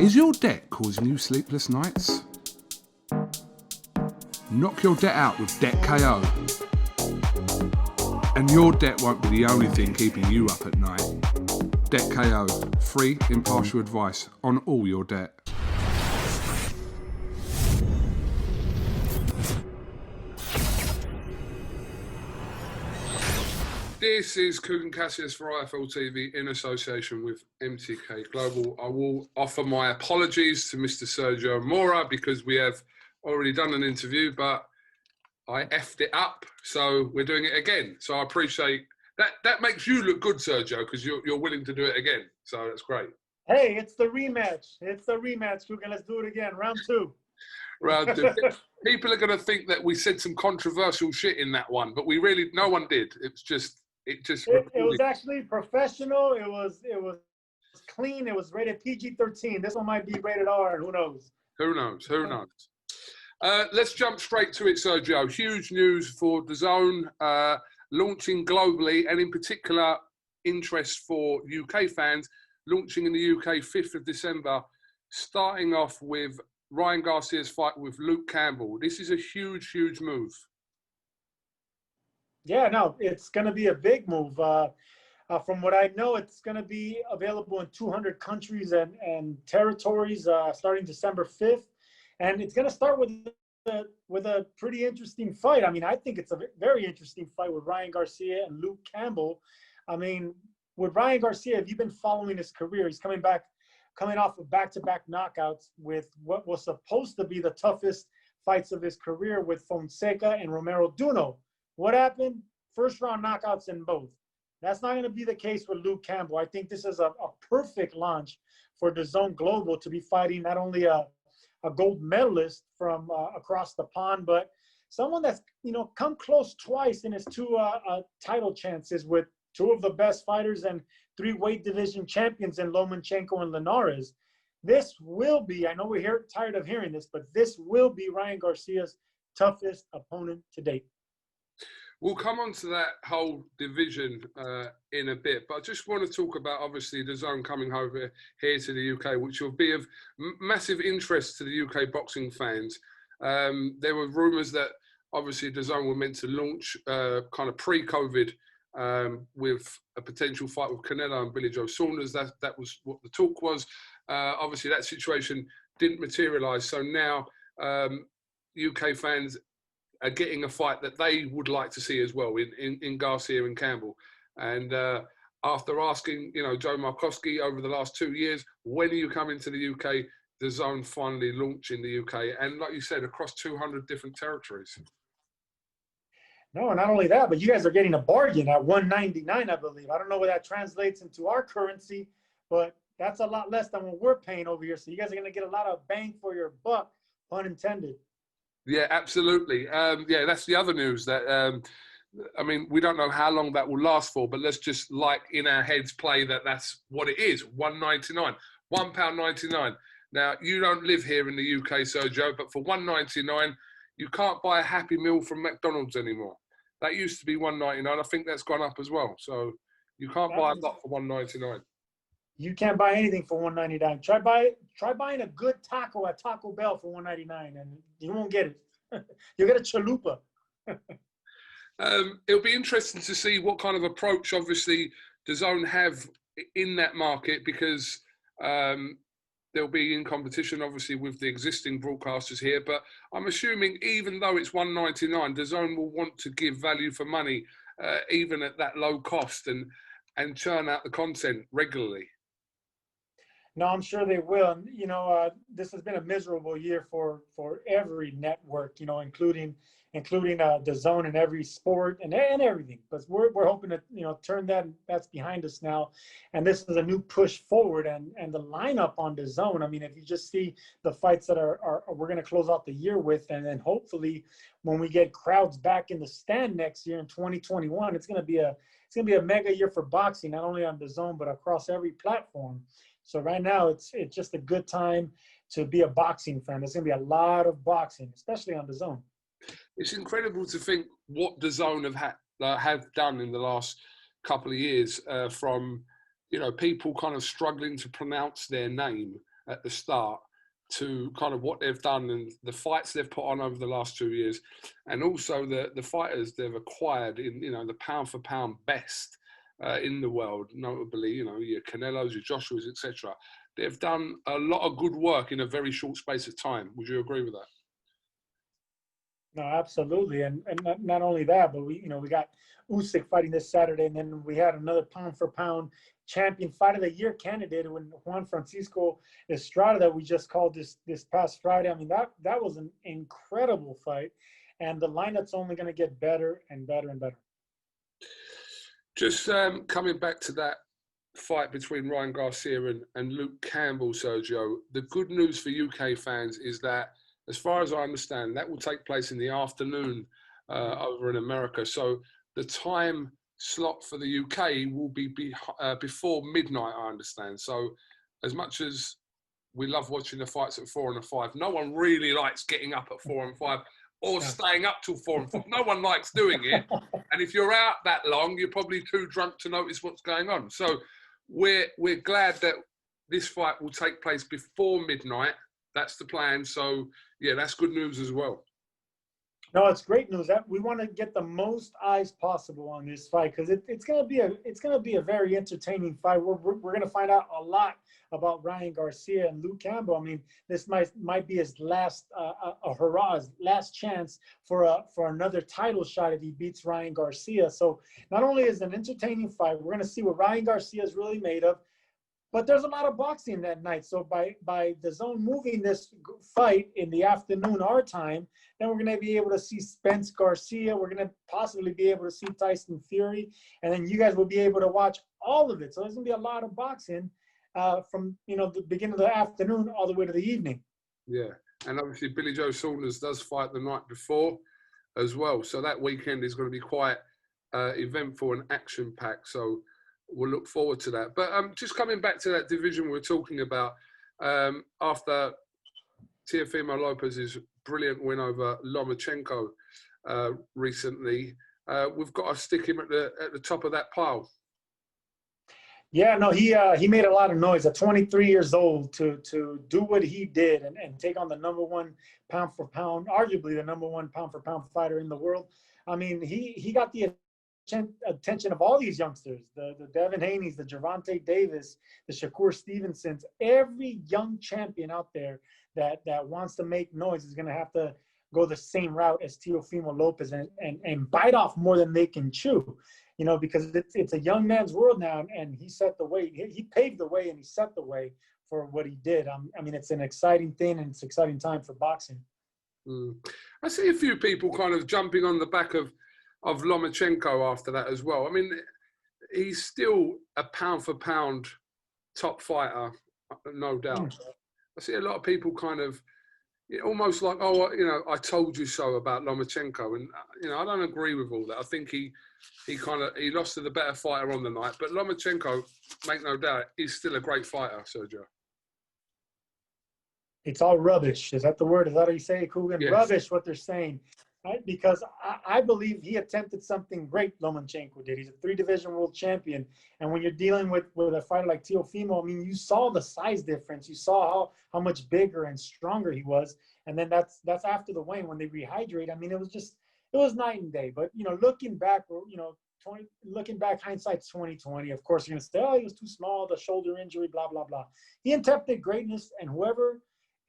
Is your debt causing you sleepless nights? Knock your debt out with Debt KO. And your debt won't be the only thing keeping you up at night. Debt KO, free, impartial advice on all your debt. This is Kugan Cassius for IFL TV in association with MTK Global. I will offer my apologies to Mr. Sergio MORA because we have already done an interview, but I effed it up, so we're doing it again. So I appreciate that. That makes you look good, Sergio, because you're willing to do it again. So that's great. Hey, it's the rematch. It's the rematch, Kugan. Let's do it again. Round two. Round two. People are going to think that we said some controversial shit in that one, but we really, no one did. It was actually professional. It was clean. It was rated PG-13. This one might be rated R. Who knows? Who knows? Who knows? Let's jump straight to it, Sergio. Huge news for DAZN launching globally, and in particular, interest for UK fans, launching in the UK 5th of December, starting off with Ryan Garcia's fight with Campbell. This is a huge, huge move. Yeah, no, it's going to be a big move. From what I know, it's going to be available in 200 countries and territories starting December 5th. And it's going to start with a pretty interesting fight. I mean, I think it's a very interesting fight with Ryan Garcia and Campbell. I mean, with Ryan Garcia, if you've been following his career, he's coming off of back-to-back knockouts with what was supposed to be the toughest fights of his career with Fonseca and Romero Duno. What happened? First round knockouts in both. That's not going to be the case with Campbell. I think this is a perfect launch for DAZN Global to be fighting not only a gold medalist from across the pond, but someone that's come close twice in his two title chances with two of the best fighters and 3 weight division champions in Lomachenko and Linares. This will be, I know we're tired of hearing this, but this will be Ryan Garcia's toughest opponent to date. We'll come on to that whole division in a bit, but I just want to talk about, obviously, DAZN coming over here to the UK, which will be of massive interest to the UK boxing fans. There were rumours that, obviously, DAZN were meant to launch kind of pre-COVID with a potential fight with Canelo and Billy Joe Saunders. That was what the talk was. Obviously, that situation didn't materialise. So now UK fans are getting a fight that they would like to see as well in Garcia and Campbell. And after asking, Joe Markowski over the last 2 years, when are you coming to the UK? DAZN finally launched in the UK. And like you said, across 200 different territories. No, not only that, but you guys are getting a bargain at $199, I believe. I don't know what that translates into our currency, but that's a lot less than what we're paying over here. So you guys are going to get a lot of bang for your buck, pun intended. Yeah, absolutely. Yeah, that's the other news that, I mean, we don't know how long that will last for, but let's just in our heads play that that's what it is, $1.99, £1.99. Now, you don't live here in the UK, Sergio, but for $1.99, you can't buy a Happy Meal from McDonald's anymore. That used to be $1.99. I think that's gone up as well. So you can't buy a lot for $1.99. You can't buy anything for $1.99. Try buying a good taco at Taco Bell for $1.99, and you won't get it. You'll get a chalupa. It'll be interesting to see what kind of approach, obviously, DAZN have in that market, because they'll be in competition, obviously, with the existing broadcasters here. But I'm assuming, even though it's $1.99, DAZN will want to give value for money, even at that low cost, and churn out the content regularly. No, I'm sure they will. And, this has been a miserable year for every network, including DAZN in every sport and everything. But we're hoping to, turn that's behind us now. And this is a new push forward. And the lineup on DAZN, I mean, if you just see the fights that we're going to close out the year with, and then hopefully when we get crowds back in the stand next year in 2021, it's going to be a mega year for boxing, not only on DAZN, but across every platform. So right now, it's just a good time to be a boxing fan. There's going to be a lot of boxing, especially on DAZN. It's incredible to think what DAZN have done in the last couple of years, from people kind of struggling to pronounce their name at the start to kind of what they've done and the fights they've put on over the last 2 years, and also the fighters they've acquired in, you know, the pound for pound best in the world, notably, you know, your Canelos, your Joshuas, etc. They've done a lot of good work in a very short space of time. Would you agree with that? No, absolutely, and not only that, but we got Usyk fighting this Saturday, and then we had another pound for pound champion fight of the year candidate when Juan Francisco Estrada that we just called this past Friday. I mean, that was an incredible fight, and the lineup's only going to get better and better and better. Just coming back to that fight between Ryan Garcia and Luke Campbell, Sergio, the good news for UK fans is that, as far as I understand, that will take place in the afternoon over in America. So the time slot for the UK will be before midnight, I understand. So as much as we love watching the fights at 4 and 5, no one really likes getting up at 4 and 5 or staying up till 4 and 5. No one likes doing it. And if you're out that long, you're probably too drunk to notice what's going on. So we're glad that this fight will take place before midnight. That's the plan. So yeah, that's good news as well. No, it's great news. That we want to get the most eyes possible on this fight because it's gonna be a very entertaining fight. We're gonna find out a lot about Ryan Garcia and Luke Campbell. I mean, this might be his last his last chance for another title shot if he beats Ryan Garcia. So not only is it an entertaining fight, we're gonna see what Ryan Garcia is really made of. But there's a lot of boxing that night. So by DAZN moving this fight in the afternoon our time, then we're going to be able to see Spence Garcia. We're going to possibly be able to see Tyson Fury. And then you guys will be able to watch all of it. So there's going to be a lot of boxing from, the beginning of the afternoon all the way to the evening. Yeah. And obviously Billy Joe Saunders does fight the night before as well. So that weekend is going to be quite eventful and action-packed. So we'll look forward to that. But just coming back to that division we were talking about, after Teofimo Lopez's brilliant win over Lomachenko recently, we've got to stick him at the top of that pile. Yeah, no, he made a lot of noise at 23 years old to do what he did and take on the number one pound for pound, arguably the number one pound for pound fighter in the world. I mean, he got the attention of all these youngsters, the Devin Haney's, the Gervonta Davis, the Shakur Stevensons. Every young champion out there that wants to make noise is going to have to go the same route as Teofimo Lopez and bite off more than they can chew, because it's a young man's world now, and he set the way. He paved the way and he set the way for what he did. I mean, it's an exciting thing and it's an exciting time for boxing. I see a few people kind of jumping on the back of Lomachenko after that as well. I mean, he's still a pound for pound top fighter, no doubt. I see a lot of people kind of almost like, I told you so about Lomachenko, and I don't agree with all that. I think he lost to the better fighter on the night, but Lomachenko, make no doubt, is still a great fighter, Sergio. It's all rubbish. Is that the word? Is that how you say it, Coogan? Yes. Rubbish, what they're saying. Right? Because I believe he attempted something great, Lomachenko did. He's a 3-division world champion. And when you're dealing with a fighter like Teofimo, I mean, you saw the size difference. You saw how much bigger and stronger he was. And then that's after the weigh-in when they rehydrate. I mean, it was night and day. But, looking back, hindsight's 2020. Of course, you're going to say, he was too small, the shoulder injury, blah, blah, blah. He attempted greatness, and whoever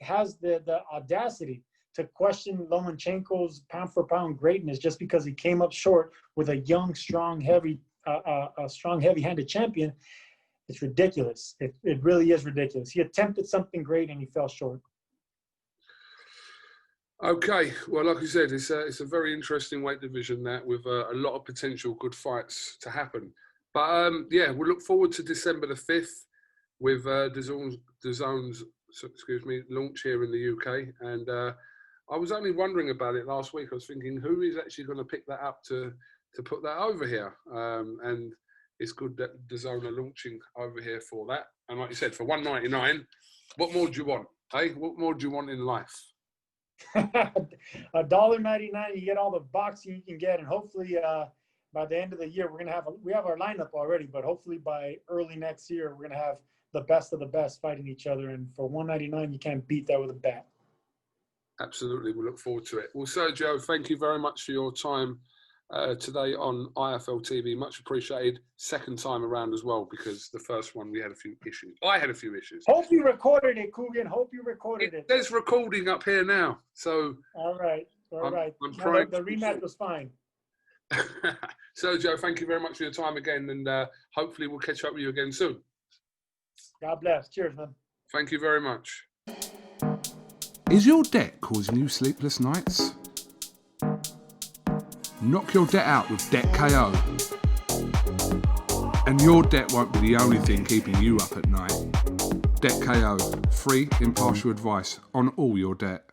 has the audacity to question Lomachenko's pound-for-pound greatness just because he came up short with a young, strong, heavy-handed champion, it's ridiculous. It really is ridiculous. He attempted something great and he fell short. Okay, well, like you said, it's a very interesting weight division that with a lot of potential good fights to happen. But we'll look forward to December the 5th with DAZN's launch here in the UK, and I was only wondering about it last week. I was thinking, who is actually going to pick that up to put that over here? And it's good that DAZN are launching over here for that. And like you said, for $1.99, what more do you want? Hey, what more do you want in life? $1.99, you get all the boxing you can get, and hopefully by the end of the year we have our lineup already. But hopefully by early next year we're gonna have the best of the best fighting each other. And for 199, you can't beat that with a bat. Absolutely. We'll look forward to it. Well, Sergio, thank you very much for your time today on IFL TV. Much appreciated. Second time around as well, because the first one we had a few issues. I had a few issues. Hope you recorded it, Coogan. Hope you recorded it. There's recording up here now. So all right. All right. I'm trying. The rematch was fine. Sergio, thank you very much for your time again, and hopefully we'll catch up with you again soon. God bless. Cheers, man. Thank you very much. Is your debt causing you sleepless nights? Knock your debt out with Debt KO. And your debt won't be the only thing keeping you up at night. Debt KO, free, impartial advice on all your debt.